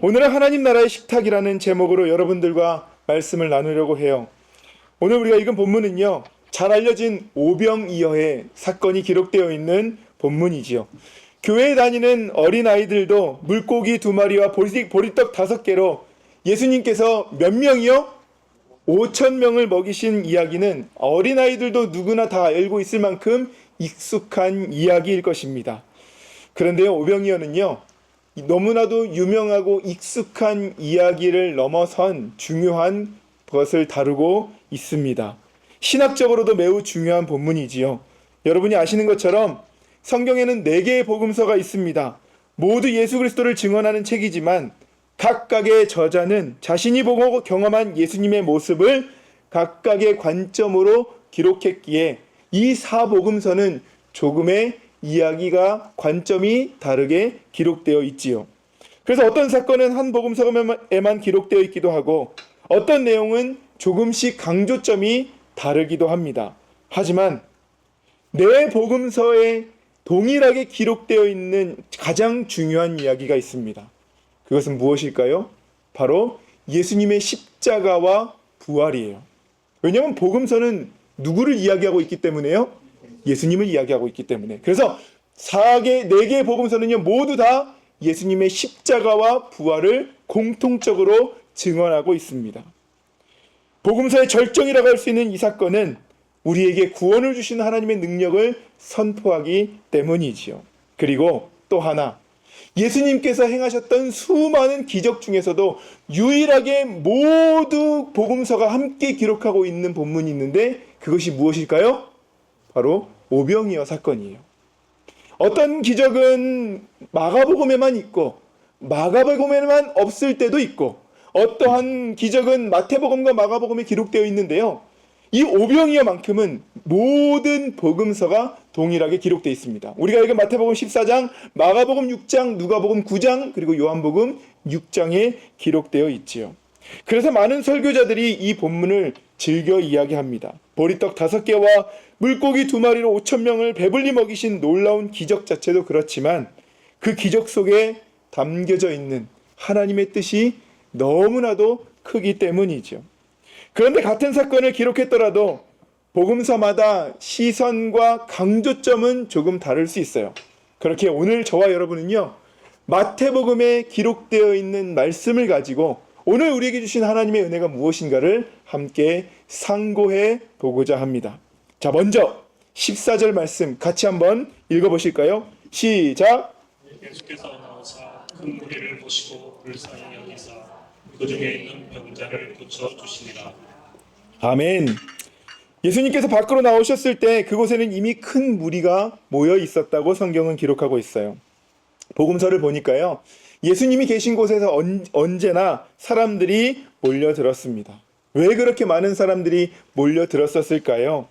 오늘은 하나님 나라의 식탁이라는 제목으로 여러분들과 말씀을 나누려고 해요. 오늘 우리가 읽은 본문은요, 잘 알려진 오병이어의 사건이 기록되어 있는 본문이지요. 교회에 다니는 어린아이들도 물고기 2마리와 보리떡 5개로 예수님께서 몇 명이요? 5,000명을 먹이신 이야기는 어린아이들도 누구나 다 알고 있을 만큼 익숙한 이야기일 것입니다. 그런데요, 오병이어는요, 너무나도 유명하고 익숙한 이야기를 넘어선 중요한 것을 다루고 있습니다. 신학적으로도 매우 중요한 본문이지요. 여러분이 아시는 것처럼 성경에는 4개의 복음서가 있습니다. 모두 예수 그리스도를 증언하는 책이지만 각각의 저자는 자신이 보고 경험한 예수님의 모습을 각각의 관점으로 기록했기에 이 4복음서는 조금의 이야기가 관점이 다르게 기록되어 있지요. 그래서 어떤 사건은 한 복음서에만 기록되어 있기도 하고 어떤 내용은 조금씩 강조점이 다르기도 합니다. 하지만 네 복음서에 동일하게 기록되어 있는 가장 중요한 이야기가 있습니다. 그것은 무엇일까요? 바로 예수님의 십자가와 부활이에요. 왜냐하면 복음서는 누구를 이야기하고 있기 때문에요? 예수님을 이야기하고 있기 때문에. 그래서 4개의 복음서는요, 모두 다 예수님의 십자가와 부활을 공통적으로 증언하고 있습니다. 복음서의 절정이라고 할 수 있는 이 사건은 우리에게 구원을 주시는 하나님의 능력을 선포하기 때문이지요. 그리고 또 하나, 예수님께서 행하셨던 수많은 기적 중에서도 유일하게 모두 복음서가 함께 기록하고 있는 본문이 있는데 그것이 무엇일까요? 바로 오병이어 사건이에요. 어떤 기적은 마가복음에만 있고 마가복음에만 없을 때도 있고 어떠한 기적은 마태복음과 마가복음에 기록되어 있는데요. 이 오병이어만큼은 모든 복음서가 동일하게 기록되어 있습니다. 우리가 읽은 마태복음 14장, 마가복음 6장, 누가복음 9장, 그리고 요한복음 6장에 기록되어 있지요. 그래서 많은 설교자들이 이 본문을 즐겨 이야기합니다. 보리떡 5개와 물고기 2마리로 5,000명을 배불리 먹이신 놀라운 기적 자체도 그렇지만 그 기적 속에 담겨져 있는 하나님의 뜻이 너무나도 크기 때문이죠. 그런데 같은 사건을 기록했더라도 복음서마다 시선과 강조점은 조금 다를 수 있어요. 그렇게 오늘 저와 여러분은요, 마태복음에 기록되어 있는 말씀을 가지고 오늘 우리에게 주신 하나님의 은혜가 무엇인가를 함께 상고해 보고자 합니다. 자, 먼저 14절 말씀 같이 한번 읽어보실까요? 시작! 예수께서 나오사 큰 무리를 보시고 불쌍히 여기사 그 중에 있는 병자를 고쳐주시니라. 아멘. 예수님께서 밖으로 나오셨을 때 그곳에는 이미 큰 무리가 모여 있었다고 성경은 기록하고 있어요. 복음서를 보니까요, 예수님이 계신 곳에서 언제나 사람들이 몰려들었습니다. 왜 그렇게 많은 사람들이 몰려들었었을까요?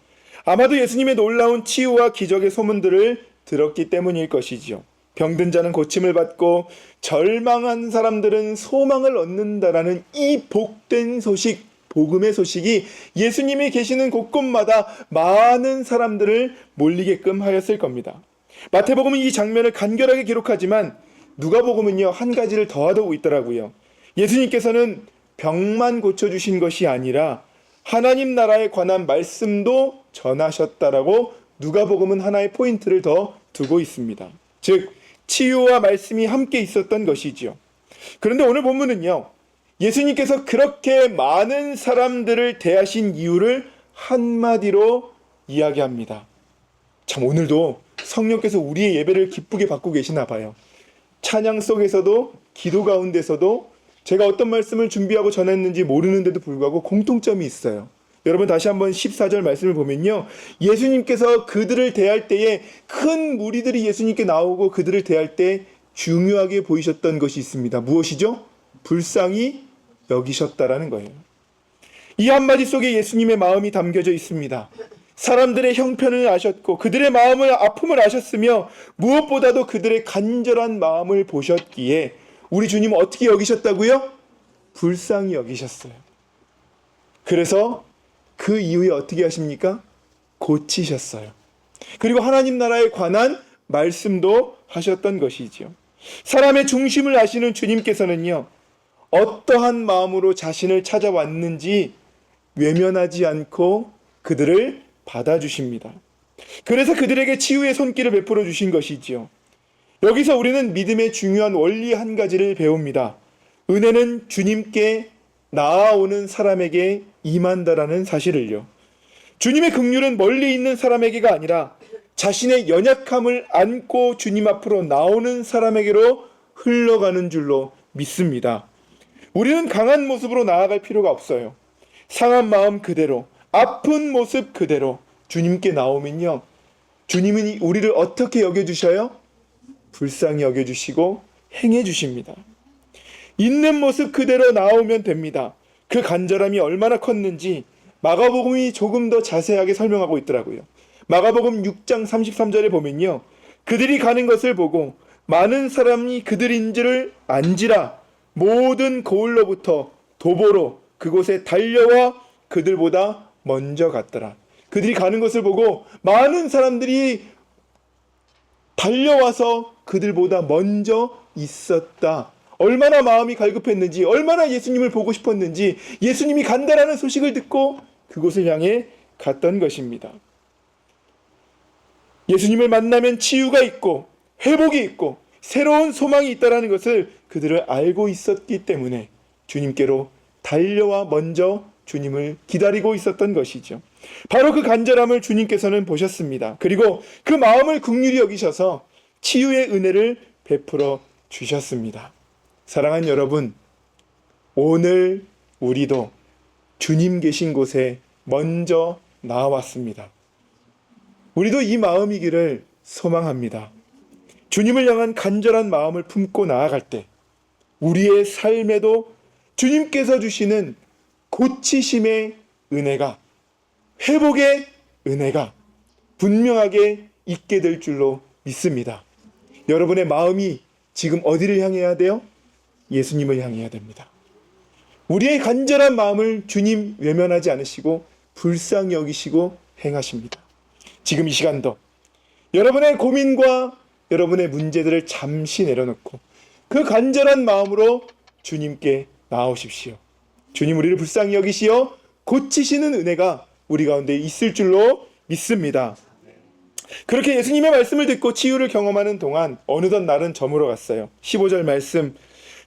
아마도 예수님의 놀라운 치유와 기적의 소문들을 들었기 때문일 것이지요. 병든 자는 고침을 받고 절망한 사람들은 소망을 얻는다라는 이 복된 소식, 복음의 소식이 예수님이 계시는 곳곳마다 많은 사람들을 몰리게끔 하였을 겁니다. 마태복음은 이 장면을 간결하게 기록하지만 누가복음은요, 한 가지를 더하고 있더라고요. 예수님께서는 병만 고쳐주신 것이 아니라 하나님 나라에 관한 말씀도 전하셨다라고 누가복음은 하나의 포인트를 더 두고 있습니다. 즉 치유와 말씀이 함께 있었던 것이지요. 그런데 오늘 본문은요, 예수님께서 그렇게 많은 사람들을 대하신 이유를 한마디로 이야기합니다. 참, 오늘도 성령께서 우리의 예배를 기쁘게 받고 계시나 봐요. 찬양 속에서도 기도 가운데서도 제가 어떤 말씀을 준비하고 전했는지 모르는데도 불구하고 공통점이 있어요. 여러분 다시 한번 14절 말씀을 보면요, 예수님께서 그들을 대할 때에 큰 무리들이 예수님께 나오고 그들을 대할 때 중요하게 보이셨던 것이 있습니다. 무엇이죠? 불쌍히 여기셨다라는 거예요. 이 한마디 속에 예수님의 마음이 담겨져 있습니다. 사람들의 형편을 아셨고 그들의 아픔을 아셨으며 무엇보다도 그들의 간절한 마음을 보셨기에 우리 주님은 어떻게 여기셨다고요? 불쌍히 여기셨어요. 그래서 그 이후에 어떻게 하십니까? 고치셨어요. 그리고 하나님 나라에 관한 말씀도 하셨던 것이지요. 사람의 중심을 아시는 주님께서는요, 어떠한 마음으로 자신을 찾아왔는지 외면하지 않고 그들을 받아주십니다. 그래서 그들에게 치유의 손길을 베풀어 주신 것이지요. 여기서 우리는 믿음의 중요한 원리 한 가지를 배웁니다. 은혜는 주님께 나아오는 사람에게 임한다라는 사실을요. 주님의 긍휼은 멀리 있는 사람에게가 아니라 자신의 연약함을 안고 주님 앞으로 나오는 사람에게로 흘러가는 줄로 믿습니다. 우리는 강한 모습으로 나아갈 필요가 없어요. 상한 마음 그대로, 아픈 모습 그대로 주님께 나오면요, 주님은 우리를 어떻게 여겨주셔요? 불쌍히 여겨주시고 행해주십니다. 있는 모습 그대로 나오면 됩니다. 그 간절함이 얼마나 컸는지 마가복음이 조금 더 자세하게 설명하고 있더라고요. 마가복음 6장 33절에 보면요, 그들이 가는 것을 보고 많은 사람이 그들인 줄을 안지라 모든 고을로부터 도보로 그곳에 달려와 그들보다 먼저 갔더라. 그들이 가는 것을 보고 많은 사람들이 달려와서 그들보다 먼저 있었다. 얼마나 마음이 갈급했는지, 얼마나 예수님을 보고 싶었는지, 예수님이 간다라는 소식을 듣고 그곳을 향해 갔던 것입니다. 예수님을 만나면 치유가 있고 회복이 있고 새로운 소망이 있다는 것을 그들을 알고 있었기 때문에 주님께로 달려와 먼저 주님을 기다리고 있었던 것이죠. 바로 그 간절함을 주님께서는 보셨습니다. 그리고 그 마음을 긍휼히 여기셔서 치유의 은혜를 베풀어 주셨습니다. 사랑하는 여러분, 오늘 우리도 주님 계신 곳에 먼저 나왔습니다. 우리도 이 마음이기를 소망합니다. 주님을 향한 간절한 마음을 품고 나아갈 때 우리의 삶에도 주님께서 주시는 고치심의 은혜가, 회복의 은혜가 분명하게 있게 될 줄로 믿습니다. 여러분의 마음이 지금 어디를 향해야 돼요? 예수님을 향해야 됩니다. 우리의 간절한 마음을 주님 외면하지 않으시고 불쌍히 여기시고 행하십니다. 지금 이 시간도 여러분의 고민과 여러분의 문제들을 잠시 내려놓고 그 간절한 마음으로 주님께 나오십시오. 주님 우리를 불쌍히 여기시어 고치시는 은혜가 우리 가운데 있을 줄로 믿습니다. 그렇게 예수님의 말씀을 듣고 치유를 경험하는 동안 어느덧 날은 저물어 갔어요. 15절 말씀,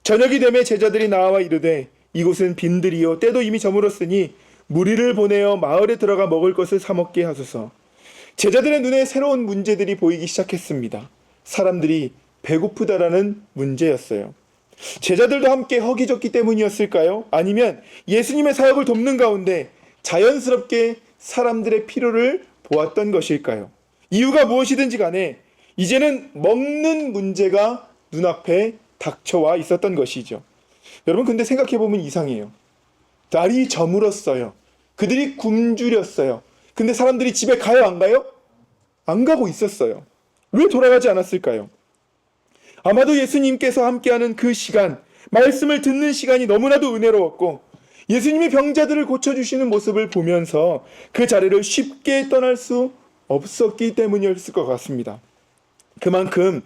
저녁이 되매 제자들이 나와 이르되 이곳은 빈들이요 때도 이미 저물었으니 무리를 보내어 마을에 들어가 먹을 것을 사 먹게 하소서. 제자들의 눈에 새로운 문제들이 보이기 시작했습니다. 사람들이 배고프다라는 문제였어요. 제자들도 함께 허기졌기 때문이었을까요? 아니면 예수님의 사역을 돕는 가운데 자연스럽게 사람들의 필요를 보았던 것일까요? 이유가 무엇이든지 간에 이제는 먹는 문제가 눈앞에 닥쳐와 있었던 것이죠. 여러분, 근데 생각해보면 이상해요. 날이 저물었어요. 그들이 굶주렸어요. 근데 사람들이 집에 가요, 안 가요? 안 가고 있었어요. 왜 돌아가지 않았을까요? 아마도 예수님께서 함께하는 그 시간, 말씀을 듣는 시간이 너무나도 은혜로웠고 예수님이 병자들을 고쳐주시는 모습을 보면서 그 자리를 쉽게 떠날 수 없었기 때문이었을 것 같습니다. 그만큼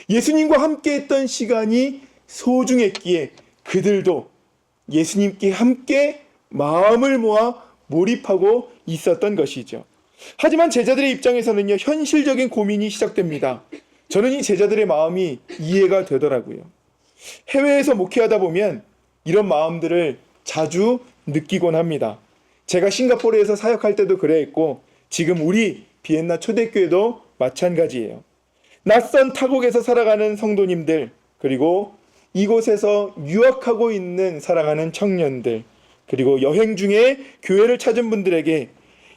예수님과 함께했던 시간이 소중했기에 그들도 예수님께 함께 마음을 모아 몰입하고 있었던 것이죠. 하지만 제자들의 입장에서는요, 현실적인 고민이 시작됩니다. 저는 이 제자들의 마음이 이해가 되더라고요. 해외에서 목회하다 보면 이런 마음들을 자주 느끼곤 합니다. 제가 싱가포르에서 사역할 때도 그래했고 지금 우리 비엔나 초대교회도 마찬가지예요. 낯선 타국에서 살아가는 성도님들, 그리고 이곳에서 유학하고 있는 살아가는 청년들, 그리고 여행 중에 교회를 찾은 분들에게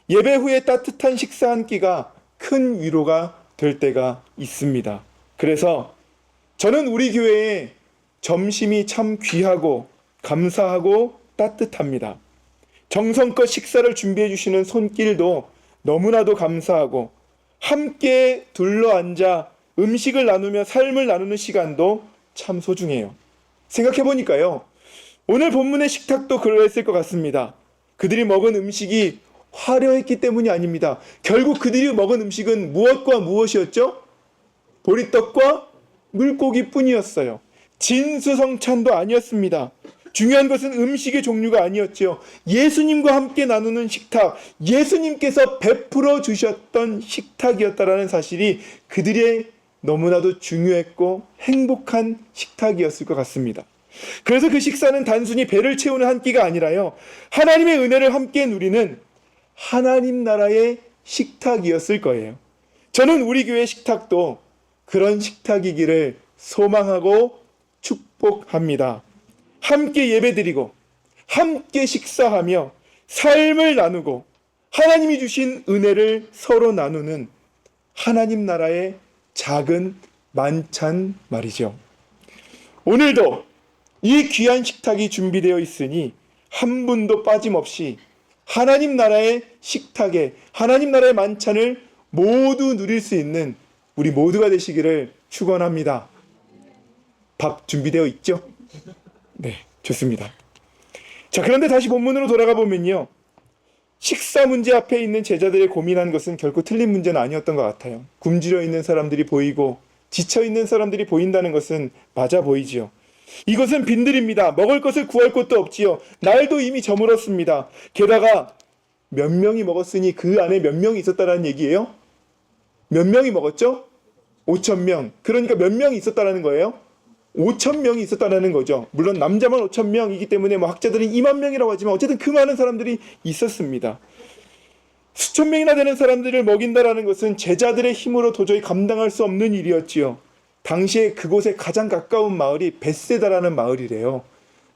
예배 후에 따뜻한 식사 한 끼가 큰 위로가 될 때가 있습니다. 그래서 저는 우리 교회에 점심이 참 귀하고 감사하고 따뜻합니다. 정성껏 식사를 준비해 주시는 손길도 너무나도 감사하고 함께 둘러앉아 음식을 나누며 삶을 나누는 시간도 참 소중해요. 생각해 보니까요, 오늘 본문의 식탁도 그러했을 것 같습니다. 그들이 먹은 음식이 화려했기 때문이 아닙니다. 결국 그들이 먹은 음식은 무엇과 무엇이었죠? 보리떡과 물고기뿐이었어요. 진수성찬도 아니었습니다. 중요한 것은 음식의 종류가 아니었죠. 예수님과 함께 나누는 식탁, 예수님께서 베풀어 주셨던 식탁이었다라는 사실이 그들의 너무나도 중요했고 행복한 식탁이었을 것 같습니다. 그래서 그 식사는 단순히 배를 채우는 한 끼가 아니라요, 하나님의 은혜를 함께 누리는 하나님 나라의 식탁이었을 거예요. 저는 우리 교회 식탁도 그런 식탁이기를 소망하고 축복합니다. 함께 예배드리고 함께 식사하며 삶을 나누고 하나님이 주신 은혜를 서로 나누는 하나님 나라의 작은 만찬 말이죠. 오늘도 이 귀한 식탁이 준비되어 있으니 한 분도 빠짐없이 하나님 나라의 식탁에 하나님 나라의 만찬을 모두 누릴 수 있는 우리 모두가 되시기를 축원합니다. 밥 준비되어 있죠? 네, 좋습니다. 자, 그런데 다시 본문으로 돌아가 보면요, 식사 문제 앞에 있는 제자들의 고민한 것은 결코 틀린 문제는 아니었던 것 같아요. 굶주려 있는 사람들이 보이고 지쳐 있는 사람들이 보인다는 것은 맞아 보이지요. 이것은 빈들입니다. 먹을 것을 구할 곳도 없지요. 날도 이미 저물었습니다. 게다가 몇 명이 먹었으니 그 안에 몇 명이 있었다는 얘기예요? 몇 명이 먹었죠? 5,000명. 그러니까 몇 명이 있었다는 거예요? 5,000명이 있었다는 거죠. 물론 남자만 5,000명이기 때문에 학자들은 2만 명이라고 하지만 어쨌든 그 많은 사람들이 있었습니다. 수천 명이나 되는 사람들을 먹인다라는 것은 제자들의 힘으로 도저히 감당할 수 없는 일이었지요. 당시에 그곳에 가장 가까운 마을이 벳세다라는 마을이래요.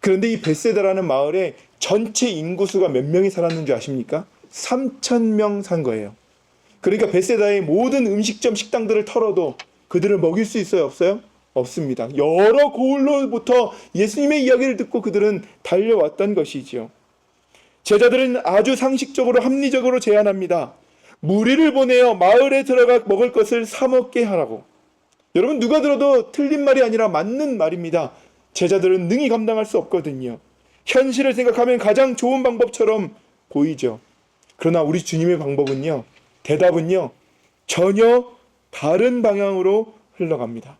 그런데 이 벳세다라는 마을에 전체 인구수가 몇 명이 살았는 줄 아십니까? 3,000명 산 거예요. 그러니까 벳세다의 모든 음식점 식당들을 털어도 그들을 먹일 수 있어요, 없어요? 없습니다. 여러 고을로부터 예수님의 이야기를 듣고 그들은 달려왔던 것이지요. 제자들은 아주 상식적으로 합리적으로 제안합니다. 무리를 보내어 마을에 들어가 먹을 것을 사 먹게 하라고. 여러분, 누가 들어도 틀린 말이 아니라 맞는 말입니다. 제자들은 능히 감당할 수 없거든요. 현실을 생각하면 가장 좋은 방법처럼 보이죠. 그러나 우리 주님의 방법은요, 대답은요, 전혀 다른 방향으로 흘러갑니다.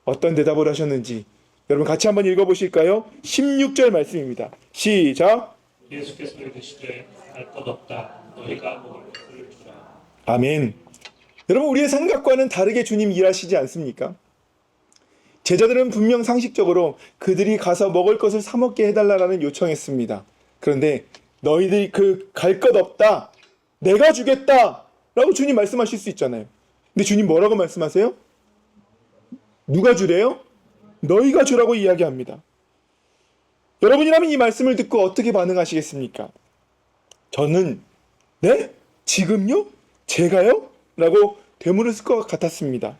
어떤 대답을 하셨는지 여러분 같이 한번 읽어보실까요? 16절 말씀입니다. 시작. 예수께서 이르시되 할 것 없다. 너희가 먹을 것을 주라. 아멘. 여러분, 우리의 생각과는 다르게 주님 일하시지 않습니까? 제자들은 분명 상식적으로 그들이 가서 먹을 것을 사 먹게 해달라는 요청했습니다. 그런데 너희들이 갈 것 없다, 내가 주겠다 라고 주님 말씀하실 수 있잖아요. 근데 주님 뭐라고 말씀하세요? 누가 주래요? 너희가 주라고 이야기합니다. 여러분이라면 이 말씀을 듣고 어떻게 반응하시겠습니까? 저는 네? 지금요? 제가요? 라고 되물었을 것 같았습니다.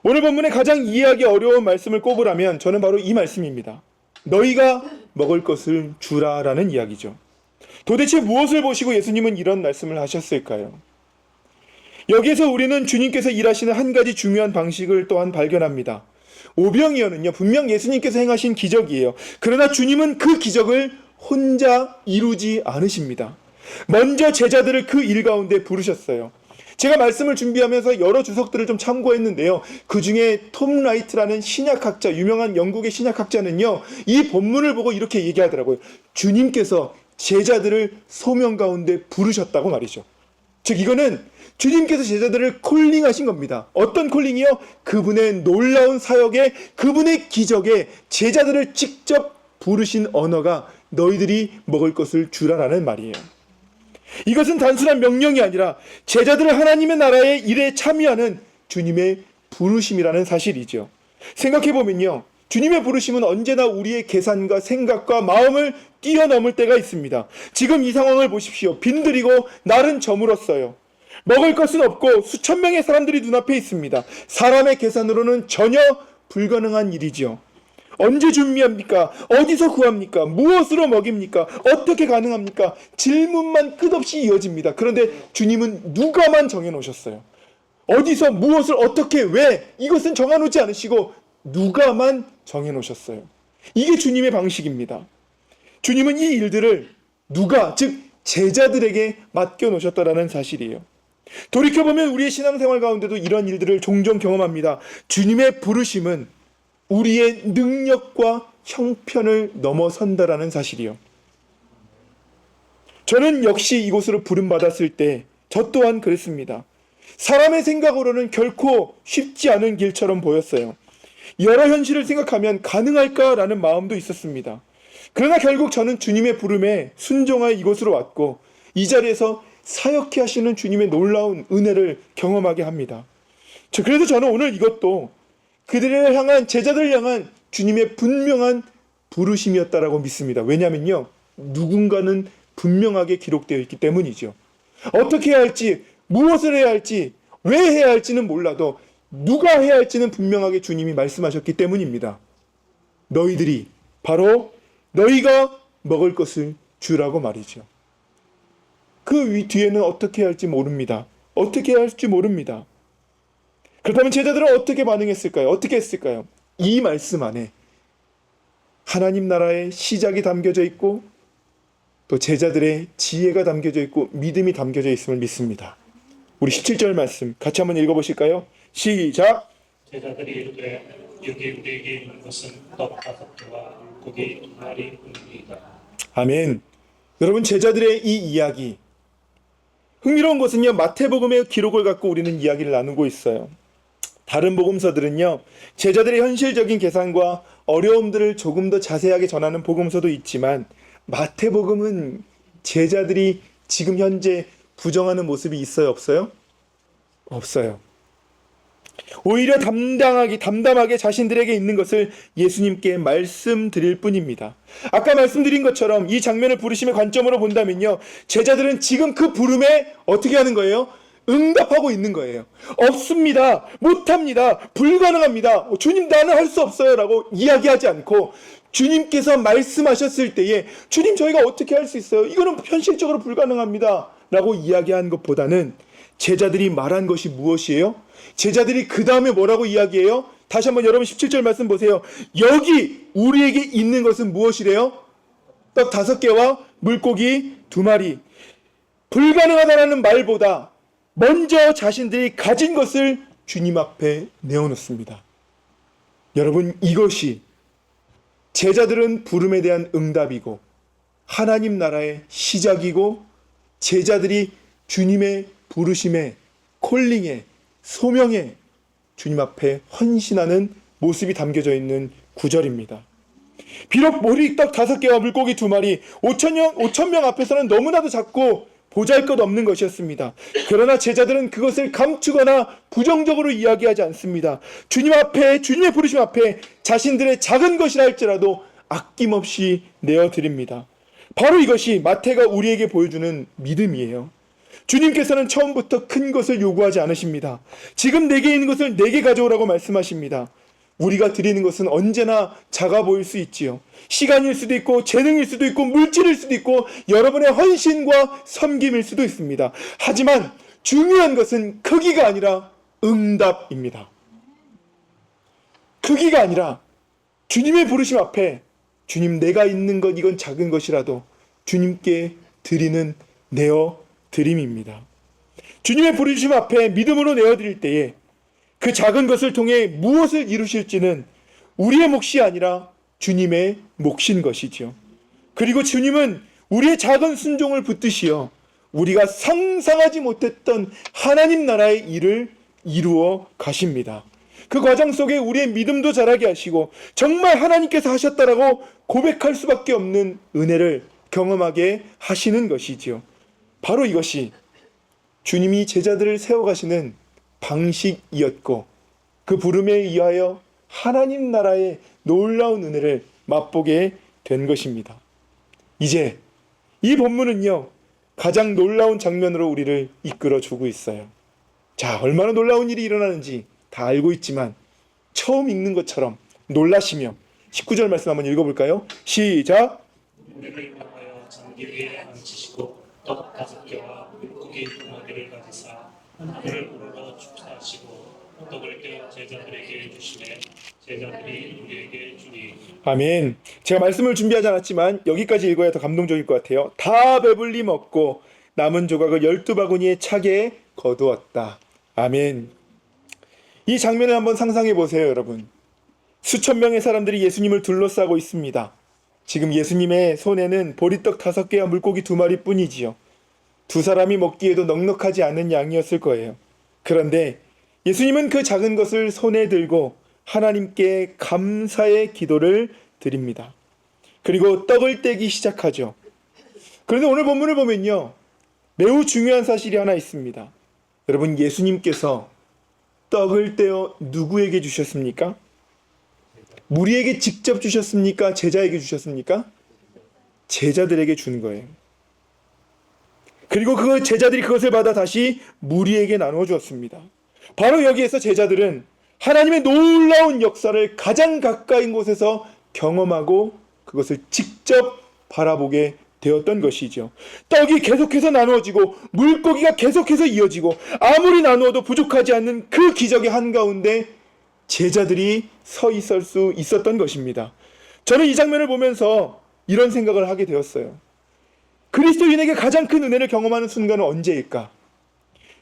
오늘 본문에 가장 이해하기 어려운 말씀을 꼽으라면 저는 바로 이 말씀입니다. 너희가 먹을 것을 주라라는 이야기죠. 도대체 무엇을 보시고 예수님은 이런 말씀을 하셨을까요? 여기에서 우리는 주님께서 일하시는 한 가지 중요한 방식을 또한 발견합니다. 오병이어는요, 분명 예수님께서 행하신 기적이에요. 그러나 주님은 그 기적을 혼자 이루지 않으십니다. 먼저 제자들을 그 일 가운데 부르셨어요. 제가 말씀을 준비하면서 여러 주석들을 좀 참고했는데요, 그 중에 톰 라이트라는 신약학자, 유명한 영국의 신약학자는요, 이 본문을 보고 이렇게 얘기하더라고요. 주님께서 제자들을 소명 가운데 부르셨다고 말이죠. 즉 이거는 주님께서 제자들을 콜링하신 겁니다. 어떤 콜링이요? 그분의 놀라운 사역에, 그분의 기적에 제자들을 직접 부르신 언어가 너희들이 먹을 것을 주라라는 말이에요. 이것은 단순한 명령이 아니라 제자들을 하나님의 나라의 일에 참여하는 주님의 부르심이라는 사실이죠. 생각해보면요, 주님의 부르심은 언제나 우리의 계산과 생각과 마음을 뛰어넘을 때가 있습니다. 지금 이 상황을 보십시오. 빈들이고 날은 저물었어요. 먹을 것은 없고 수천 명의 사람들이 눈앞에 있습니다. 사람의 계산으로는 전혀 불가능한 일이죠. 언제 준비합니까? 어디서 구합니까? 무엇으로 먹입니까? 어떻게 가능합니까? 질문만 끝없이 이어집니다. 그런데 주님은 누가만 정해놓으셨어요. 어디서 무엇을 어떻게 왜, 이것은 정해놓지 않으시고 누가만 정해놓으셨어요. 이게 주님의 방식입니다. 주님은 이 일들을 누가, 즉 제자들에게 맡겨놓으셨다라는 사실이에요. 돌이켜보면 우리의 신앙생활 가운데도 이런 일들을 종종 경험합니다. 주님의 부르심은 우리의 능력과 형편을 넘어선다라는 사실이요. 저는 역시 이곳으로 부름받았을 때 저 또한 그랬습니다. 사람의 생각으로는 결코 쉽지 않은 길처럼 보였어요. 여러 현실을 생각하면 가능할까라는 마음도 있었습니다. 그러나 결국 저는 주님의 부름에 순종하여 이곳으로 왔고 이 자리에서 사역해 하시는 주님의 놀라운 은혜를 경험하게 합니다. 그래서 저는 오늘 이것도 그들을 향한, 제자들을 향한 주님의 분명한 부르심이었다라고 믿습니다. 왜냐면요, 누군가는 분명하게 기록되어 있기 때문이죠. 어떻게 해야 할지, 무엇을 해야 할지, 왜 해야 할지는 몰라도 누가 해야 할지는 분명하게 주님이 말씀하셨기 때문입니다. 너희들이, 바로 너희가 먹을 것을 주라고 말이죠. 그 뒤에는 어떻게 해야 할지 모릅니다. 어떻게 해야 할지 모릅니다. 그렇다면 제자들은 어떻게 반응했을까요? 어떻게 했을까요? 이 말씀 안에 하나님 나라의 시작이 담겨져 있고 또 제자들의 지혜가 담겨져 있고 믿음이 담겨져 있음을 믿습니다. 우리 17절 말씀 같이 한번 읽어보실까요? 시작! 제자들이 이르되 여기 우리에게 있는 것은 떡 5개와 물고기 2마리뿐이다. 아멘. 여러분, 제자들의 이 이야기, 흥미로운 것은요, 마태복음의 기록을 갖고 우리는 이야기를 나누고 있어요. 다른 복음서들은요, 제자들의 현실적인 계산과 어려움들을 조금 더 자세하게 전하는 복음서도 있지만 마태복음은 제자들이 지금 현재 부정하는 모습이 있어요, 없어요? 없어요. 오히려 담담하게 자신들에게 있는 것을 예수님께 말씀드릴 뿐입니다. 아까 말씀드린 것처럼 이 장면을 부르심의 관점으로 본다면요, 제자들은 지금 그 부름에 어떻게 하는 거예요? 응답하고 있는 거예요. 없습니다. 못합니다. 불가능합니다. 주님, 나는 할 수 없어요 라고 이야기하지 않고 주님께서 말씀하셨을 때에 주님, 저희가 어떻게 할 수 있어요? 이거는 현실적으로 불가능합니다 라고 이야기한 것보다는 제자들이 말한 것이 무엇이에요? 제자들이 그 다음에 뭐라고 이야기해요? 다시 한번 여러분 17절 말씀 보세요. 여기 우리에게 있는 것은 무엇이래요? 떡 5개와 물고기 2마리. 불가능하다라는 말보다 먼저 자신들이 가진 것을 주님 앞에 내어놓습니다. 여러분, 이것이 제자들은 부름에 대한 응답이고 하나님 나라의 시작이고 제자들이 주님의 부르심에, 콜링에, 소명에 주님 앞에 헌신하는 모습이 담겨져 있는 구절입니다. 비록 보리떡 5개와 물고기 2마리, 5,000명 앞에서는 너무나도 작고 보잘것없는 것이었습니다. 그러나 제자들은 그것을 감추거나 부정적으로 이야기하지 않습니다. 주님 앞에, 주님의 부르심 앞에 자신들의 작은 것이라 할지라도 아낌없이 내어드립니다. 바로 이것이 마태가 우리에게 보여주는 믿음이에요. 주님께서는 처음부터 큰 것을 요구하지 않으십니다. 지금 내게 있는 것을 내게 가져오라고 말씀하십니다. 우리가 드리는 것은 언제나 작아 보일 수 있지요. 시간일 수도 있고 재능일 수도 있고 물질일 수도 있고 여러분의 헌신과 섬김일 수도 있습니다. 하지만 중요한 것은 크기가 아니라 응답입니다. 크기가 아니라 주님의 부르심 앞에 주님, 내가 있는 것 이건 작은 것이라도 주님께 드리는 내어드림입니다. 주님의 부르심 앞에 믿음으로 내어드릴 때에 그 작은 것을 통해 무엇을 이루실지는 우리의 몫이 아니라 주님의 몫인 것이죠. 그리고 주님은 우리의 작은 순종을 붙드시어 우리가 상상하지 못했던 하나님 나라의 일을 이루어 가십니다. 그 과정 속에 우리의 믿음도 자라게 하시고 정말 하나님께서 하셨다라고 고백할 수밖에 없는 은혜를 경험하게 하시는 것이지요. 바로 이것이 주님이 제자들을 세워가시는 방식이었고 그 부름에 의하여 하나님 나라의 놀라운 은혜를 맛보게 된 것입니다. 이제 이 본문은요, 가장 놀라운 장면으로 우리를 이끌어주고 있어요. 자, 얼마나 놀라운 일이 일어나는지 다 알고 있지만 처음 읽는 것처럼 놀라시며 19절 말씀 한번 읽어볼까요? 시작! 우리를 위하여 잔기 위에 앉히시고 떡 5개와 물고기 2마리를 가지사 하늘을 우러러 축사하시고 떡을 떼어 제자들에게 주시매 제자들이 우리에게 주니. 아멘. 제가 말씀을 준비하지 않았지만 여기까지 읽어야 더 감동적일 것 같아요. 다 배불리 먹고 남은 조각을 12바구니에 차게 거두었다. 아멘. 이 장면을 한번 상상해 보세요, 여러분. 수천 명의 사람들이 예수님을 둘러싸고 있습니다. 지금 예수님의 손에는 보리떡 5개와 물고기 2마리 뿐이지요. 2사람이 먹기에도 넉넉하지 않은 양이었을 거예요. 그런데 예수님은 그 작은 것을 손에 들고 하나님께 감사의 기도를 드립니다. 그리고 떡을 떼기 시작하죠. 그런데 오늘 본문을 보면요, 매우 중요한 사실이 하나 있습니다. 여러분, 예수님께서 떡을 떼어 누구에게 주셨습니까? 무리에게 직접 주셨습니까? 제자에게 주셨습니까? 제자들에게 준 거예요. 그리고 그 제자들이 그것을 받아 다시 무리에게 나누어 주었습니다. 바로 여기에서 제자들은 하나님의 놀라운 역사를 가장 가까인 곳에서 경험하고 그것을 직접 바라보게 되었던 것이죠. 떡이 계속해서 나누어지고 물고기가 계속해서 이어지고 아무리 나누어도 부족하지 않는 그 기적의 한가운데 제자들이 서 있을 수 있었던 것입니다. 저는 이 장면을 보면서 이런 생각을 하게 되었어요. 그리스도인에게 가장 큰 은혜를 경험하는 순간은 언제일까?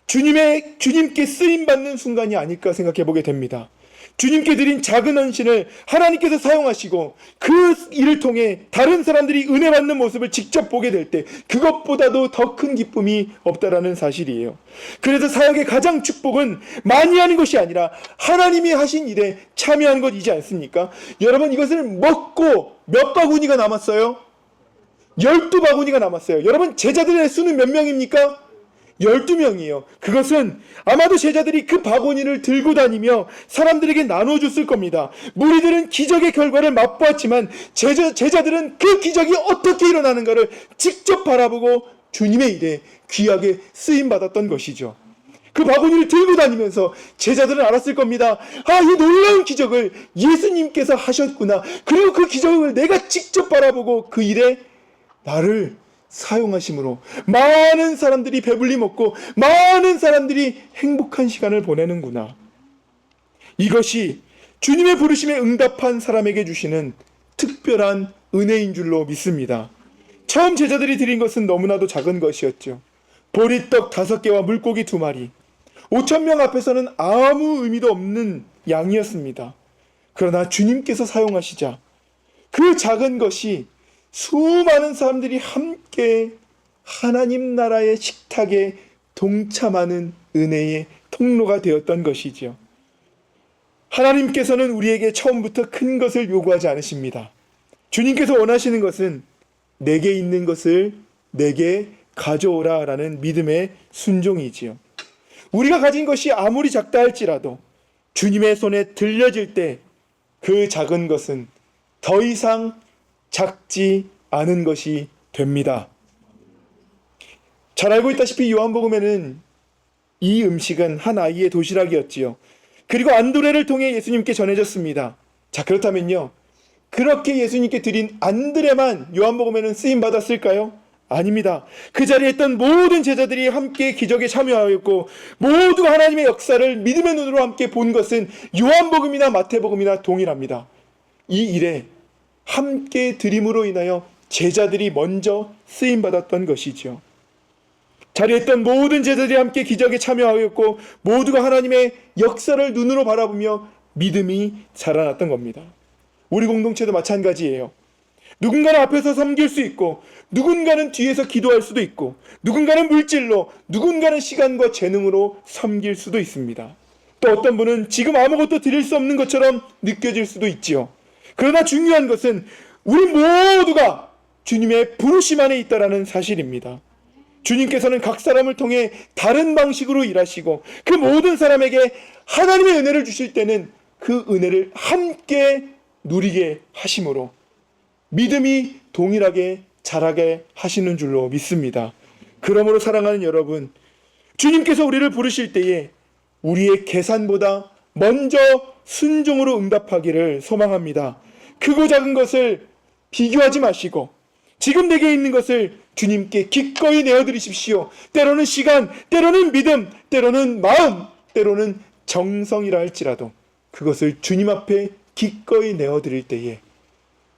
주님께 쓰임받는 순간이 아닐까 생각해 보게 됩니다. 주님께 드린 작은 헌신을 하나님께서 사용하시고 그 일을 통해 다른 사람들이 은혜 받는 모습을 직접 보게 될 때 그것보다도 더 큰 기쁨이 없다라는 사실이에요. 그래서 사역의 가장 축복은 많이 하는 것이 아니라 하나님이 하신 일에 참여하는 것이지 않습니까? 여러분, 이것을 먹고 몇 바구니가 남았어요? 12바구니가 남았어요. 여러분, 제자들의 수는 몇 명입니까? 12명이에요. 그것은 아마도 제자들이 그 바구니를 들고 다니며 사람들에게 나눠줬을 겁니다. 무리들은 기적의 결과를 맛보았지만 제자들은 그 기적이 어떻게 일어나는가를 직접 바라보고 주님의 일에 귀하게 쓰임받았던 것이죠. 그 바구니를 들고 다니면서 제자들은 알았을 겁니다. 아, 이 놀라운 기적을 예수님께서 하셨구나. 그리고 그 기적을 내가 직접 바라보고 그 일에 나를 사용하심으로 많은 사람들이 배불리 먹고 많은 사람들이 행복한 시간을 보내는구나. 이것이 주님의 부르심에 응답한 사람에게 주시는 특별한 은혜인 줄로 믿습니다. 처음 제자들이 드린 것은 너무나도 작은 것이었죠. 보리떡 5개와 물고기 2마리. 5,000명 앞에서는 아무 의미도 없는 양이었습니다. 그러나 주님께서 사용하시자 그 작은 것이 수많은 사람들이 함께 하나님 나라의 식탁에 동참하는 은혜의 통로가 되었던 것이지요. 하나님께서는 우리에게 처음부터 큰 것을 요구하지 않으십니다. 주님께서 원하시는 것은 내게 있는 것을 내게 가져오라 라는 믿음의 순종이지요. 우리가 가진 것이 아무리 작다 할지라도 주님의 손에 들려질 때 그 작은 것은 더 이상 작지 않은 것이 됩니다. 잘 알고 있다시피 요한복음에는 이 음식은 한 아이의 도시락이었지요. 그리고 안드레를 통해 예수님께 전해졌습니다. 자, 그렇다면요, 그렇게 예수님께 드린 안드레만 요한복음에는 쓰임받았을까요? 아닙니다. 그 자리에 있던 모든 제자들이 함께 기적에 참여하였고 모두가 하나님의 역사를 믿음의 눈으로 함께 본 것은 요한복음이나 마태복음이나 동일합니다. 이 일에 함께 드림으로 인하여 제자들이 먼저 쓰임받았던 것이죠. 자리에 있던 모든 제자들이 함께 기적에 참여하였고 모두가 하나님의 역사를 눈으로 바라보며 믿음이 자라났던 겁니다. 우리 공동체도 마찬가지예요. 누군가는 앞에서 섬길 수 있고 누군가는 뒤에서 기도할 수도 있고 누군가는 물질로 누군가는 시간과 재능으로 섬길 수도 있습니다. 또 어떤 분은 지금 아무것도 드릴 수 없는 것처럼 느껴질 수도 있지요. 그러나 중요한 것은 우리 모두가 주님의 부르심 안에 있다라는 사실입니다. 주님께서는 각 사람을 통해 다른 방식으로 일하시고 그 모든 사람에게 하나님의 은혜를 주실 때는 그 은혜를 함께 누리게 하심으로 믿음이 동일하게 자라게 하시는 줄로 믿습니다. 그러므로 사랑하는 여러분, 주님께서 우리를 부르실 때에 우리의 계산보다 먼저 순종으로 응답하기를 소망합니다. 크고 작은 것을 비교하지 마시고 지금 내게 있는 것을 주님께 기꺼이 내어드리십시오. 때로는 시간, 때로는 믿음, 때로는 마음, 때로는 정성이라 할지라도 그것을 주님 앞에 기꺼이 내어드릴 때에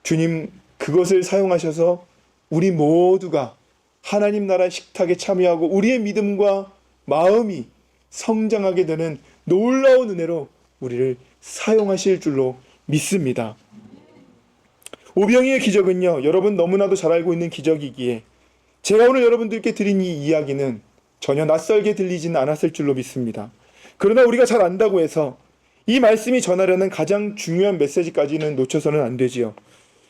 주님 그것을 사용하셔서 우리 모두가 하나님 나라 식탁에 참여하고 우리의 믿음과 마음이 성장하게 되는 놀라운 은혜로 우리를 사용하실 줄로 믿습니다. 오병이의 기적은요, 여러분 너무나도 잘 알고 있는 기적이기에 제가 오늘 여러분들께 드린 이 이야기는 전혀 낯설게 들리지는 않았을 줄로 믿습니다. 그러나 우리가 잘 안다고 해서 이 말씀이 전하려는 가장 중요한 메시지까지는 놓쳐서는 안 되지요.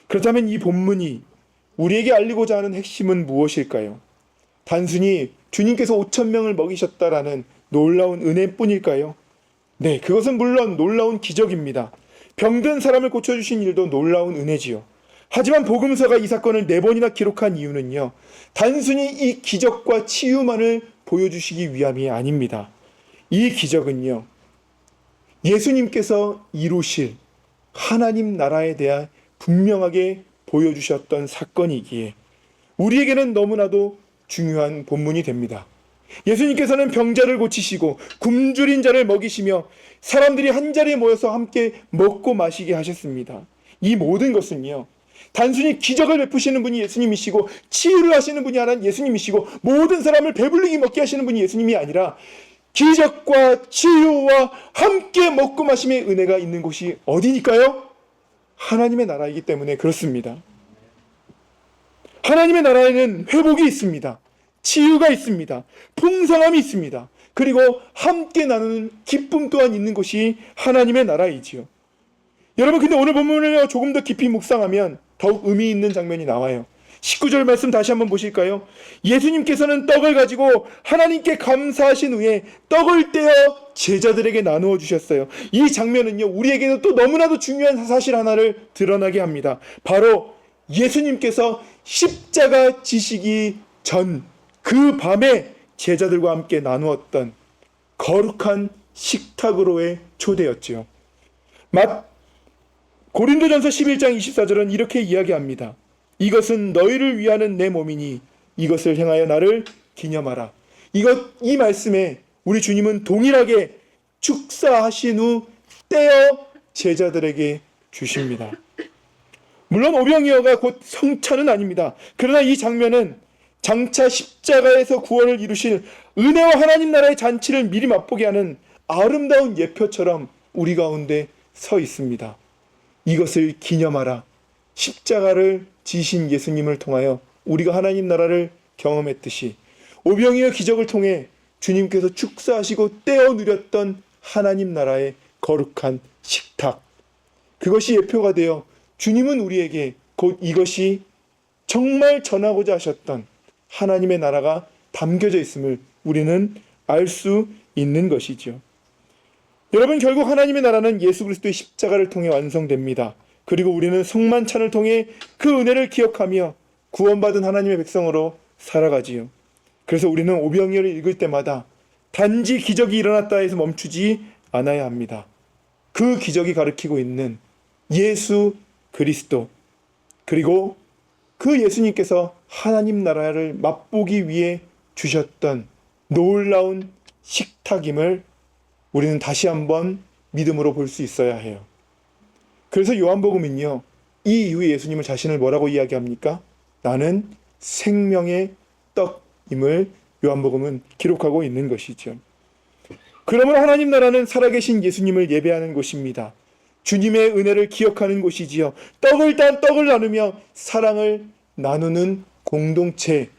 그렇다면 이 본문이 우리에게 알리고자 하는 핵심은 무엇일까요? 단순히 주님께서 5,000명을 먹이셨다라는 놀라운 은혜뿐일까요? 네, 그것은 물론 놀라운 기적입니다. 병든 사람을 고쳐주신 일도 놀라운 은혜지요. 하지만 복음서가 이 사건을 4번이나 기록한 이유는요, 단순히 이 기적과 치유만을 보여주시기 위함이 아닙니다. 이 기적은요, 예수님께서 이루실 하나님 나라에 대한 분명하게 보여주셨던 사건이기에 우리에게는 너무나도 중요한 본문이 됩니다. 예수님께서는 병자를 고치시고 굶주린 자를 먹이시며 사람들이 한자리에 모여서 함께 먹고 마시게 하셨습니다. 이 모든 것은요, 단순히 기적을 베푸시는 분이 예수님이시고 치유를 하시는 분이 하나는 예수님이시고 모든 사람을 배불리게 먹게 하시는 분이 예수님이 아니라 기적과 치유와 함께 먹고 마심의 은혜가 있는 곳이 어디니까요? 하나님의 나라이기 때문에 그렇습니다. 하나님의 나라에는 회복이 있습니다. 치유가 있습니다. 풍성함이 있습니다. 그리고 함께 나누는 기쁨 또한 있는 곳이 하나님의 나라이지요. 여러분, 근데 오늘 본문을 조금 더 깊이 묵상하면 더욱 의미 있는 장면이 나와요. 19절 말씀 다시 한번 보실까요? 예수님께서는 떡을 가지고 하나님께 감사하신 후에 떡을 떼어 제자들에게 나누어 주셨어요. 이 장면은요, 우리에게도 또 너무나도 중요한 사실 하나를 드러나게 합니다. 바로 예수님께서 십자가 지시기 전 그 밤에 제자들과 함께 나누었던 거룩한 식탁으로의 초대였지요. 고린도전서 11장 24절은 이렇게 이야기합니다. 이것은 너희를 위하는 내 몸이니 이것을 행하여 나를 기념하라. 이 말씀에 우리 주님은 동일하게 축사하신 후 떼어 제자들에게 주십니다. 물론 오병이어가 곧 성찬은 아닙니다. 그러나 이 장면은 장차 십자가에서 구원을 이루실 은혜와 하나님 나라의 잔치를 미리 맛보게 하는 아름다운 예표처럼 우리 가운데 서 있습니다. 이것을 기념하라. 십자가를 지신 예수님을 통하여 우리가 하나님 나라를 경험했듯이 오병이어 기적을 통해 주님께서 축사하시고 떼어 누렸던 하나님 나라의 거룩한 식탁, 그것이 예표가 되어 주님은 우리에게 곧 이것이 정말 전하고자 하셨던 하나님의 나라가 담겨져 있음을 우리는 알 수 있는 것이죠. 여러분, 결국 하나님의 나라는 예수 그리스도의 십자가를 통해 완성됩니다. 그리고 우리는 성만찬을 통해 그 은혜를 기억하며 구원받은 하나님의 백성으로 살아가지요. 그래서 우리는 오병이어를 읽을 때마다 단지 기적이 일어났다 해서 멈추지 않아야 합니다. 그 기적이 가리키고 있는 예수 그리스도, 그리고 그 예수님께서 하나님 나라를 맛보기 위해 주셨던 놀라운 식탁임을 우리는 다시 한번 믿음으로 볼 수 있어야 해요. 그래서 요한복음은요, 이 이후에 예수님을 자신을 뭐라고 이야기합니까? 나는 생명의 떡임을 요한복음은 기록하고 있는 것이죠. 그러므로 하나님 나라는 살아계신 예수님을 예배하는 곳입니다. 주님의 은혜를 기억하는 곳이지요. 떡을 나누며 사랑을 나누는 공동체,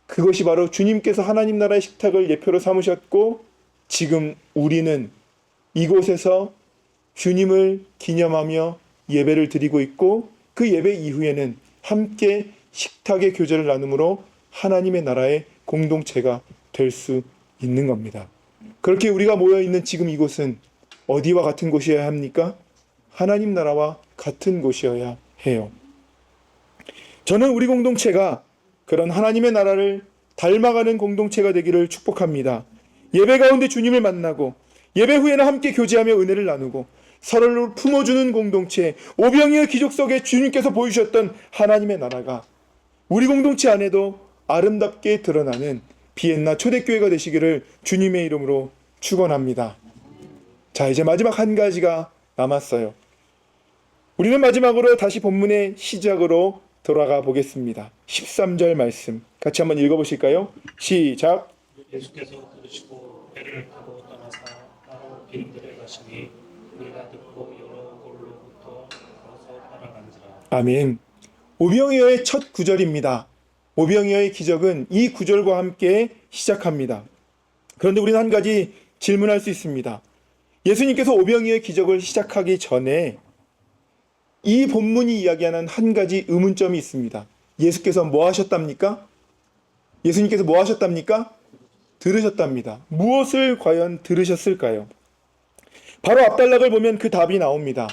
그것이 바로 주님께서 하나님 나라의 식탁을 예표로 삼으셨고 지금 우리는 이곳에서 주님을 기념하며 예배를 드리고 있고 그 예배 이후에는 함께 식탁의 교제를 나눔으로 하나님의 나라의 공동체가 될 수 있는 겁니다. 그렇게 우리가 모여있는 지금 이곳은 어디와 같은 곳이어야 합니까? 하나님 나라와 같은 곳이어야 해요. 저는 우리 공동체가 그런 하나님의 나라를 닮아가는 공동체가 되기를 축복합니다. 예배 가운데 주님을 만나고 예배 후에는 함께 교제하며 은혜를 나누고 서로를 품어주는 공동체, 오병이어 기적 속에 주님께서 보여주셨던 하나님의 나라가 우리 공동체 안에도 아름답게 드러나는 비엔나 초대교회가 되시기를 주님의 이름으로 축원합니다. 자, 이제 마지막 한 가지가 남았어요. 우리는 마지막으로 다시 본문의 시작으로 돌아가 보겠습니다. 13절 말씀 같이 한번 읽어보실까요? 시작. 예수께서 들으시고 배를 타고 떠나사 바로 빈들에 가시니 우리가 듣고 여러 곳로부터 아멘. 오병이어의 첫 구절입니다. 오병이어의 기적은 이 구절과 함께 시작합니다. 그런데 우리는 한 가지 질문할 수 있습니다. 예수님께서 오병이어의 기적을 시작하기 전에 이 본문이 이야기하는 한 가지 의문점이 있습니다. 예수께서 뭐 하셨답니까? 예수님께서 뭐 하셨답니까? 들으셨답니다. 무엇을 과연 들으셨을까요? 바로 앞단락을 보면 그 답이 나옵니다.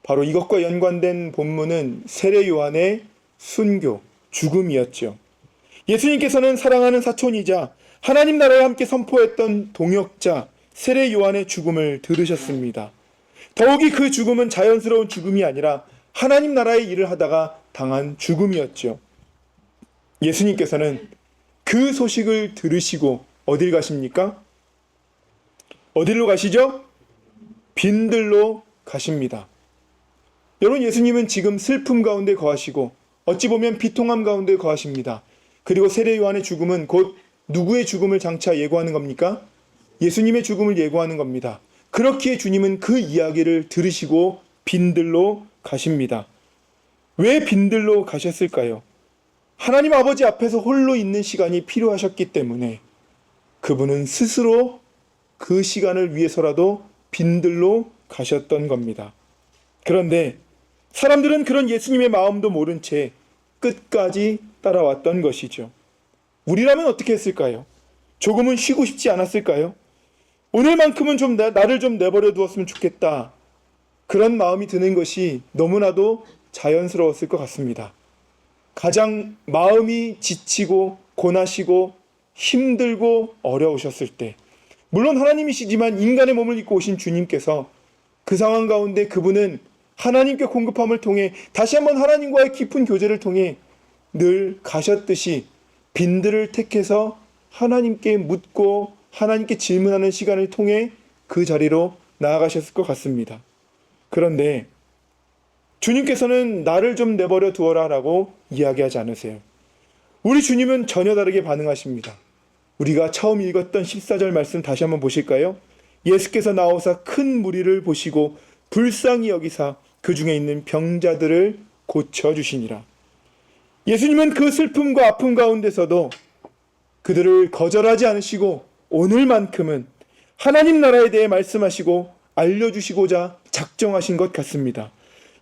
바로 이것과 연관된 본문은 세례 요한의 순교, 죽음이었죠. 예수님께서는 사랑하는 사촌이자 하나님 나라에 함께 선포했던 동역자 세례 요한의 죽음을 들으셨습니다. 더욱이 그 죽음은 자연스러운 죽음이 아니라 하나님 나라의 일을 하다가 당한 죽음이었죠. 예수님께서는 그 소식을 들으시고 어딜 가십니까? 어디로 가시죠? 빈들로 가십니다. 여러분, 예수님은 지금 슬픔 가운데 거하시고 어찌 보면 비통함 가운데 거하십니다. 그리고 세례 요한의 죽음은 곧 누구의 죽음을 장차 예고하는 겁니까? 예수님의 죽음을 예고하는 겁니다. 그렇기에 주님은 그 이야기를 들으시고 빈들로 가십니다. 왜 빈들로 가셨을까요? 하나님 아버지 앞에서 홀로 있는 시간이 필요하셨기 때문에 그분은 스스로 그 시간을 위해서라도 빈들로 가셨던 겁니다. 그런데 사람들은 그런 예수님의 마음도 모른 채 끝까지 따라왔던 것이죠. 우리라면 어떻게 했을까요? 조금은 쉬고 싶지 않았을까요? 오늘만큼은 좀 나를 좀 내버려 두었으면 좋겠다. 그런 마음이 드는 것이 너무나도 자연스러웠을 것 같습니다. 가장 마음이 지치고 고나시고 힘들고 어려우셨을 때, 물론 하나님이시지만 인간의 몸을 입고 오신 주님께서 그 상황 가운데 그분은 하나님께 공급함을 통해 다시 한번 하나님과의 깊은 교제를 통해 늘 가셨듯이 빈들을 택해서 하나님께 묻고 하나님께 질문하는 시간을 통해 그 자리로 나아가셨을 것 같습니다. 그런데 주님께서는 나를 좀 내버려 두어라 라고 이야기하지 않으세요. 우리 주님은 전혀 다르게 반응하십니다. 우리가 처음 읽었던 14절 말씀 다시 한번 보실까요? 예수께서 나오사 큰 무리를 보시고 불쌍히 여기사 그 중에 있는 병자들을 고쳐주시니라. 예수님은 그 슬픔과 아픔 가운데서도 그들을 거절하지 않으시고 오늘만큼은 하나님 나라에 대해 말씀하시고 알려주시고자 작정하신 것 같습니다.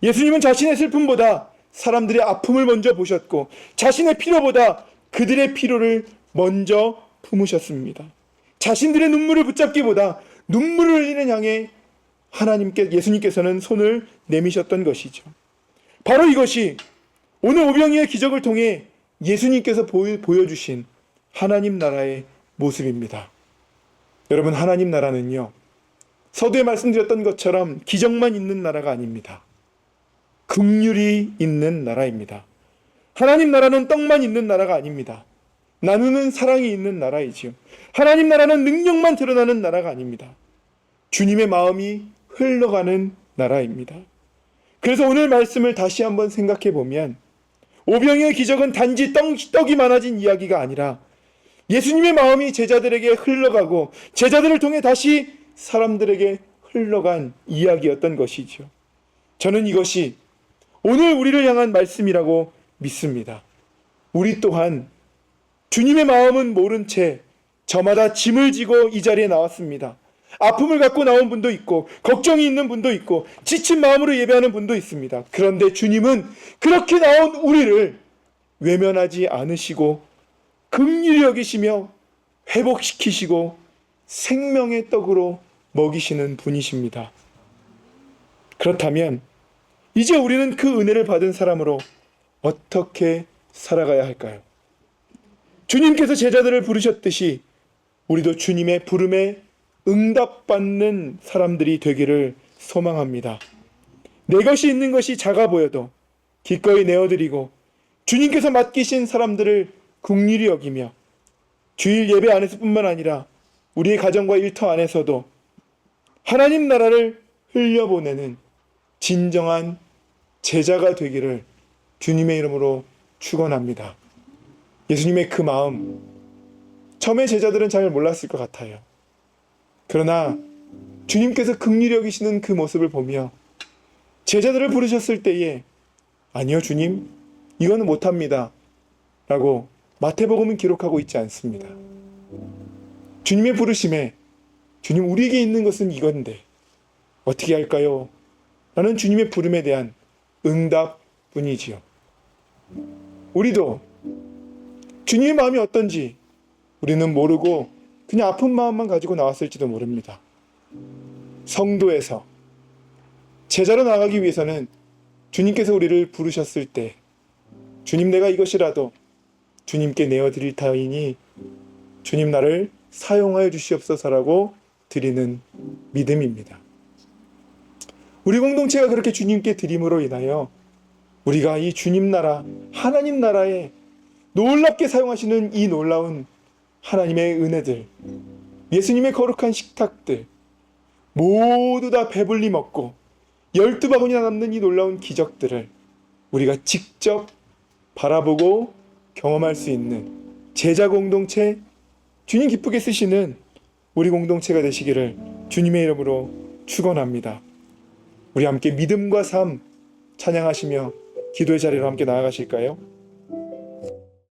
예수님은 자신의 슬픔보다 사람들의 아픔을 먼저 보셨고 자신의 필요보다 그들의 필요를 먼저 품으셨습니다. 자신들의 눈물을 붙잡기보다 눈물을 흘리는 향해 예수님께서는 손을 내미셨던 것이죠. 바로 이것이 오늘 오병이어의 기적을 통해 예수님께서 보여주신 하나님 나라의 모습입니다. 여러분, 하나님 나라는요, 서두에 말씀드렸던 것처럼 기적만 있는 나라가 아닙니다. 긍휼이 있는 나라입니다. 하나님 나라는 떡만 있는 나라가 아닙니다. 나누는 사랑이 있는 나라이지요. 하나님 나라는 능력만 드러나는 나라가 아닙니다. 주님의 마음이 흘러가는 나라입니다. 그래서 오늘 말씀을 다시 한번 생각해 보면 오병이어의 기적은 단지 떡이 많아진 이야기가 아니라 예수님의 마음이 제자들에게 흘러가고 제자들을 통해 다시 사람들에게 흘러간 이야기였던 것이죠. 저는 이것이 오늘 우리를 향한 말씀이라고 믿습니다. 우리 또한 주님의 마음은 모른 채 저마다 짐을 지고 이 자리에 나왔습니다. 아픔을 갖고 나온 분도 있고 걱정이 있는 분도 있고 지친 마음으로 예배하는 분도 있습니다. 그런데 주님은 그렇게 나온 우리를 외면하지 않으시고 긍휼히 여기시며 회복시키시고 생명의 떡으로 먹이시는 분이십니다. 그렇다면 이제 우리는 그 은혜를 받은 사람으로 어떻게 살아가야 할까요? 주님께서 제자들을 부르셨듯이 우리도 주님의 부름에 응답받는 사람들이 되기를 소망합니다. 내 것이 있는 것이 작아 보여도 기꺼이 내어드리고 주님께서 맡기신 사람들을 긍휼히 여기며 주일 예배 안에서뿐만 아니라 우리의 가정과 일터 안에서도 하나님 나라를 흘려보내는 진정한 제자가 되기를 주님의 이름으로 축원합니다. 예수님의 그 마음, 처음에 제자들은 잘 몰랐을 것 같아요. 그러나 주님께서 긍휼히 여기시는 그 모습을 보며 제자들을 부르셨을 때에 아니요, 주님, 이거는 못합니다. 라고 마태복음은 기록하고 있지 않습니다. 주님의 부르심에 주님, 우리에게 있는 것은 이건데 어떻게 할까요? 라는 주님의 부름에 대한 응답뿐이지요. 우리도 주님의 마음이 어떤지 우리는 모르고 그냥 아픈 마음만 가지고 나왔을지도 모릅니다. 성도에서 제자로 나가기 위해서는 주님께서 우리를 부르셨을 때 주님, 내가 이것이라도 주님께 내어드릴 터이니 주님, 나를 사용하여 주시옵소서라고 드리는 믿음입니다. 우리 공동체가 그렇게 주님께 드림으로 인하여 우리가 이 주님 나라, 하나님 나라에 놀랍게 사용하시는 이 놀라운 하나님의 은혜들, 예수님의 거룩한 식탁들 모두 다 배불리 먹고 12바구니나 남는 이 놀라운 기적들을 우리가 직접 바라보고 경험할 수 있는 제자 공동체, 주님 기쁘게 쓰시는 우리 공동체가 되시기를 주님의 이름으로 축원합니다. 우리 함께 믿음과 삶 찬양하시며 기도의 자리로 함께 나아가실까요?